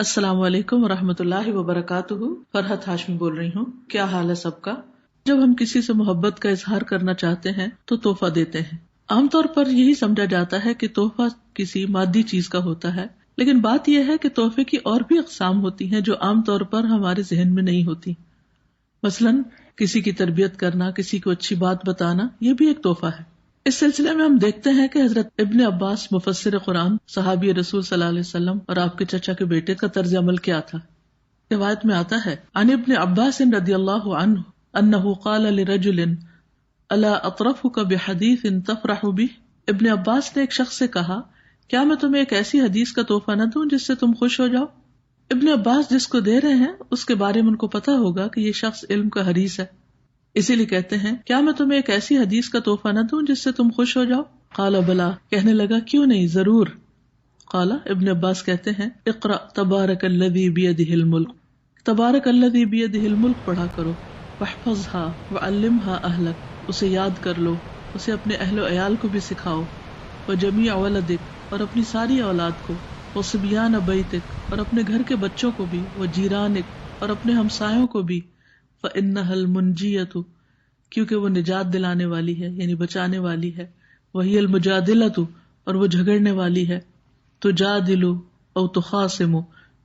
السلام علیکم ورحمۃ اللہ وبرکاتہ۔ فرحت ہاشمی بول رہی ہوں۔ کیا حال ہے سب کا؟ جب ہم کسی سے محبت کا اظہار کرنا چاہتے ہیں تو تحفہ دیتے ہیں۔ عام طور پر یہی سمجھا جاتا ہے کہ تحفہ کسی مادی چیز کا ہوتا ہے، لیکن بات یہ ہے کہ تحفے کی اور بھی اقسام ہوتی ہیں جو عام طور پر ہمارے ذہن میں نہیں ہوتی۔ مثلاً کسی کی تربیت کرنا، کسی کو اچھی بات بتانا، یہ بھی ایک تحفہ ہے۔ اس سلسلے میں ہم دیکھتے ہیں کہ حضرت ابن عباس مفسر قرآن، صحابی رسول صلی اللہ علیہ وسلم اور آپ کے چچا کے بیٹے کا طرز عمل کیا تھا۔ روایت میں آتا ہے عن ابن عباس رضی اللہ عنہ انہ قال لرجل الا اطرفک بحدیث تفرح به۔ ابن عباس نے ایک شخص سے کہا، کیا میں تمہیں ایک ایسی حدیث کا تحفہ نہ دوں جس سے تم خوش ہو جاؤ؟ ابن عباس جس کو دے رہے ہیں اس کے بارے میں ان کو پتا ہوگا کہ یہ شخص علم کا حریص ہے، اسی لیے کہتے ہیں کیا میں تمہیں ایک ایسی حدیث کا تحفہ نہ دوں جس سے تم خوش ہو جاؤ؟ قال بلا، کہنے لگا کیوں نہیں، ضرور۔ قال، ابن عباس کہتے ہیں اقرأ تبارک الذی بیدہ الملک، تبارک الذی بیدہ الملک پڑھا کرو، واحفظھا وعلمھا اہلک، اسے یاد کر لو، اسے اپنے اہل و عیال کو بھی سکھاؤ، وجمیع ولدک، اور اپنی ساری اولاد کو، وصبیان بیتک، اور اپنے گھر کے بچوں کو بھی، وجیرانک، اور اپنے ہمسایوں کو بھی، فإنها المنجیۃ، کیونکہ وہ نجات دلانے والی ہے، یعنی بچانے والی ہے، وہی المجادلۃ، اور وہ جھگڑنے والی ہے، تجادل او تخاصم،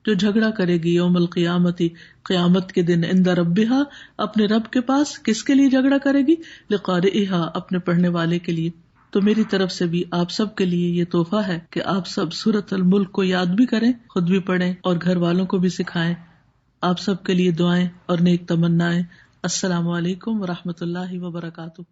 جو جھگڑا کرے گی، یوم القیامت، قیامت کے دن، عند ربہا، اپنے رب کے پاس، کس کے لیے جھگڑا کرے گی؟ لقارئہا، اپنے پڑھنے والے کے لیے۔ تو میری طرف سے بھی آپ سب کے لیے یہ تحفہ ہے کہ آپ سب سورۃ الملک کو یاد بھی کریں، خود بھی پڑھیں اور گھر والوں کو بھی سکھائیں۔ آپ سب کے لیے دعائیں اور نیک تمنائیں۔ السلام علیکم ورحمۃ اللہ وبرکاتہ۔